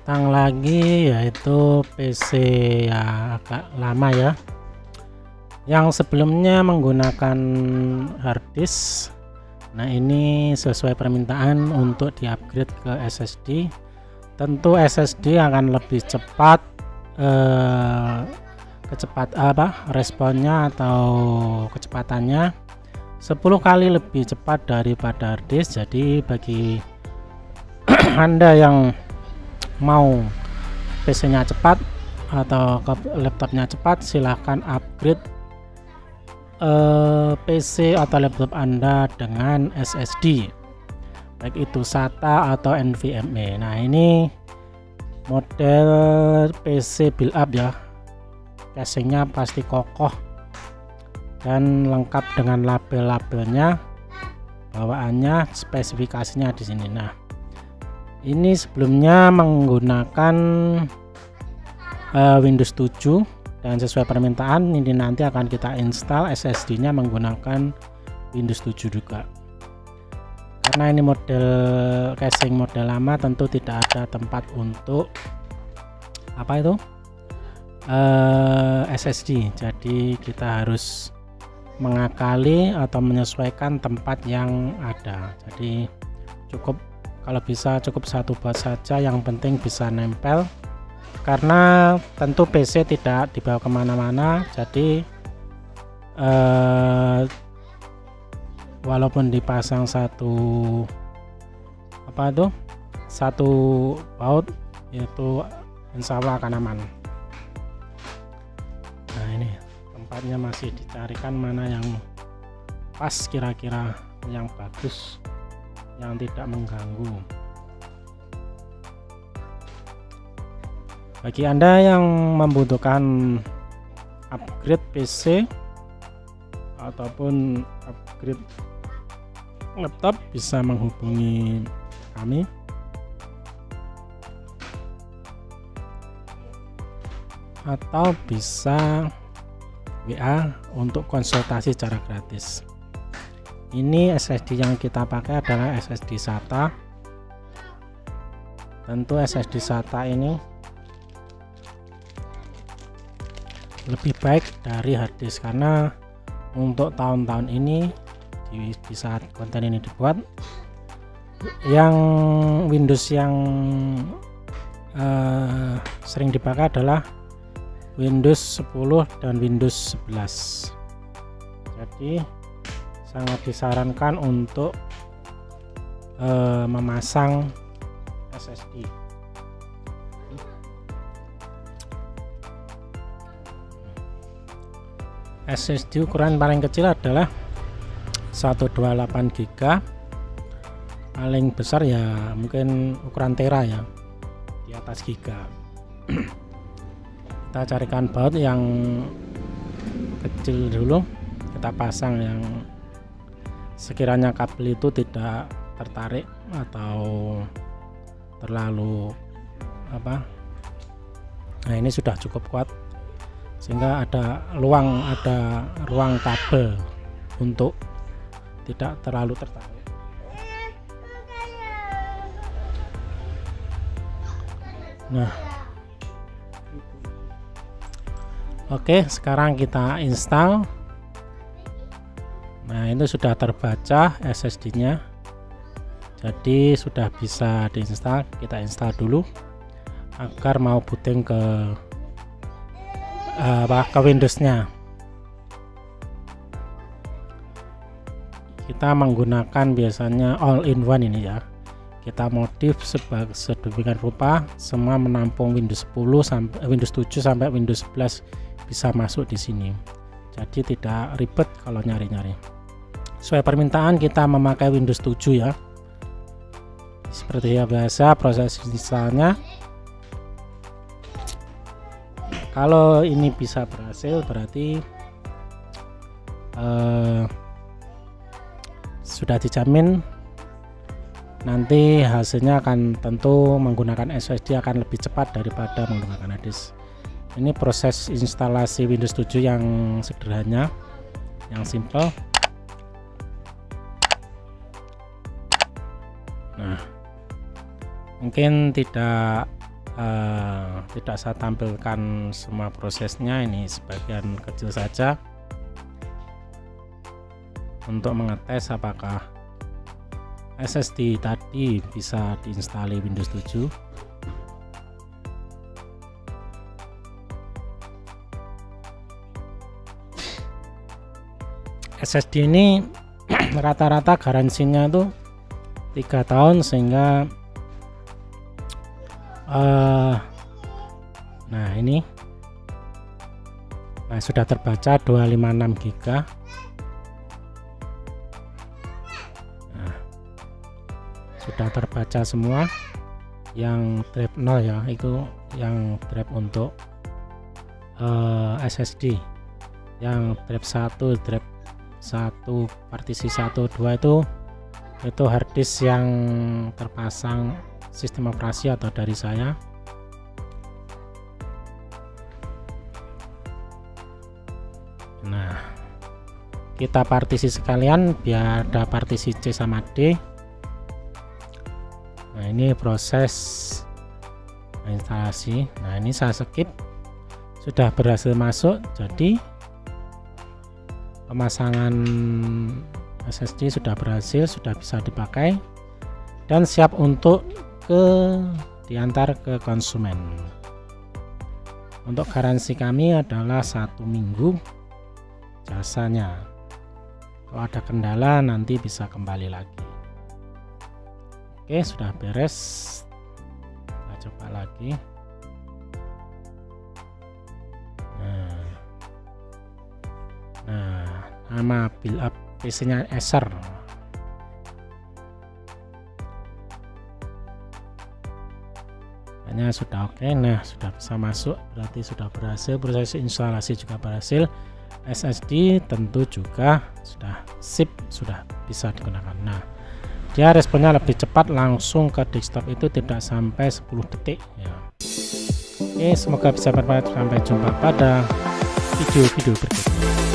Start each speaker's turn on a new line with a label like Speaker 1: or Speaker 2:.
Speaker 1: datang lagi, yaitu PC ya agak lama ya, yang sebelumnya menggunakan harddisk. Nah, ini sesuai permintaan untuk di-upgrade ke SSD. Tentu SSD akan lebih cepat responnya atau kecepatannya 10 kali lebih cepat daripada harddisk. Jadi bagi Anda yang mau PC-nya cepat atau laptopnya cepat, silahkan upgrade PC atau laptop Anda dengan SSD, baik itu SATA atau NVMe. Nah, ini model PC build up ya, casingnya pasti kokoh dan lengkap dengan label-labelnya, bawaannya, spesifikasinya di sini. Nah, ini sebelumnya menggunakan Windows 7 dan sesuai permintaan ini nanti akan kita install SSD-nya menggunakan Windows 7 juga. Karena ini model casing model lama, tentu tidak ada tempat untuk SSD. Jadi kita harus mengakali atau menyesuaikan tempat yang ada. Jadi kalau bisa cukup satu buat saja, yang penting bisa nempel, karena tentu PC tidak dibawa kemana-mana. Jadi walaupun dipasang satu baut, yaitu insya Allah akan aman. Nah, ini tempatnya masih dicarikan mana yang pas, kira-kira yang bagus, yang tidak mengganggu. Bagi Anda yang membutuhkan upgrade PC ataupun upgrade laptop, bisa menghubungi kami. Atau bisa WA untuk konsultasi secara gratis. Ini SSD yang kita pakai adalah SSD SATA. Tentu SSD SATA ini lebih baik dari harddisk, karena untuk tahun-tahun ini di saat konten ini dibuat, yang Windows yang sering dipakai adalah Windows 10 dan Windows 11. Jadi sangat disarankan untuk memasang SSD. SSD ukuran paling kecil adalah 128 GB, paling besar ya mungkin ukuran tera ya, di atas giga. Kita carikan baut yang kecil dulu, kita pasang yang sekiranya kabel itu tidak tertarik atau terlalu nah ini sudah cukup kuat sehingga ada ruang kabel untuk tidak terlalu tertarik. Nah, oke, sekarang kita install. Nah, itu sudah terbaca SSD-nya, jadi sudah bisa diinstal. Kita install dulu agar mau booting ke Windows-nya. Kita menggunakan biasanya all-in-one ini ya. Kita modif sedemikian rupa semua menampung Windows 10 sampai Windows 7 sampai Windows 11 bisa masuk di sini. Jadi tidak ribet kalau nyari-nyari. Sesuai permintaan kita memakai Windows 7 ya. Seperti biasa proses installnya. Kalau ini bisa berhasil, berarti sudah dijamin nanti hasilnya akan tentu menggunakan SSD akan lebih cepat daripada menggunakan harddisk. Ini proses instalasi Windows 7 yang sederhana, yang simple. Nah, mungkin tidak tidak saya tampilkan semua prosesnya, ini sebagian kecil saja untuk mengetes apakah SSD tadi bisa diinstalasi Windows 7. SSD ini rata-rata garansinya tuh 3 tahun, sehingga nah ini sudah terbaca 256 GB. Sudah terbaca semua. Yang drive 0 ya, itu yang drive untuk SSD. Yang drive 1 partisi 1 2 itu harddisk yang terpasang sistem operasi atau dari saya. Nah, kita partisi sekalian biar ada partisi C sama D. Nah, ini proses instalasi. Nah, ini saya skip, sudah berhasil masuk. Jadi pemasangan SSD sudah berhasil, sudah bisa dipakai dan siap untuk diantar ke konsumen. Untuk garansi kami adalah 1 minggu jasanya. Kalau ada kendala nanti bisa kembali lagi. Oke, sudah beres. Kita coba lagi. Nah, nama build up PC-nya Acer. Hanya sudah oke. Nah, sudah bisa masuk, berarti sudah berhasil. Proses instalasi juga berhasil. SSD tentu juga sudah sip, sudah bisa digunakan. Nah, dia responnya lebih cepat, langsung ke desktop itu tidak sampai 10 detik ya. Oke, semoga bisa bermanfaat. Sampai jumpa pada video-video berikutnya.